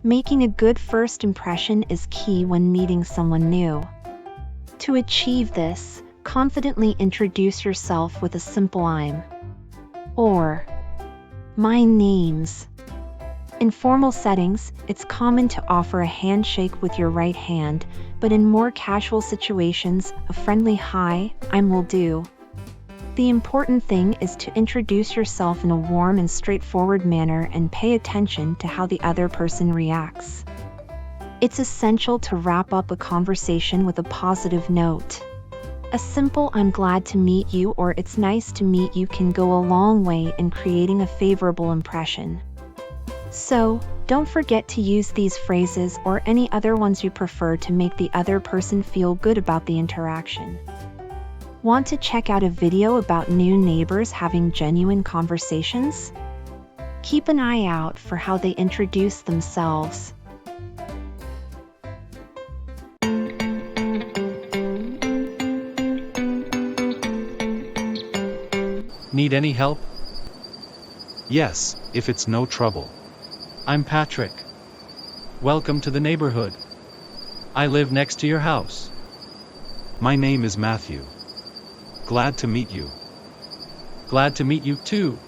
Making a good first impression is key when meeting someone new. To achieve this, confidently introduce yourself with a simple "I'm" or "my name's." In formal settings, it's common to offer a handshake with your right hand, but in more casual situations, a friendly "Hi, I'm" will do. The important thing is to introduce yourself in a warm and straightforward manner and pay attention to how the other person reacts. It's essential to wrap up a conversation with a positive note. A simple "I'm glad to meet you" or "It's nice to meet you" can go a long way in creating a favorable impression. So, don't forget to use these phrases or any other ones you prefer to make the other person feel good about the interaction. Want to check out a video about new neighbors having genuine conversations? Keep an eye out for how they introduce themselves. Need any help? Yes, if it's no trouble. I'm Patrick. Welcome to the neighborhood. I live next to your house. My name is Matthew. Glad to meet you. Glad to meet you too.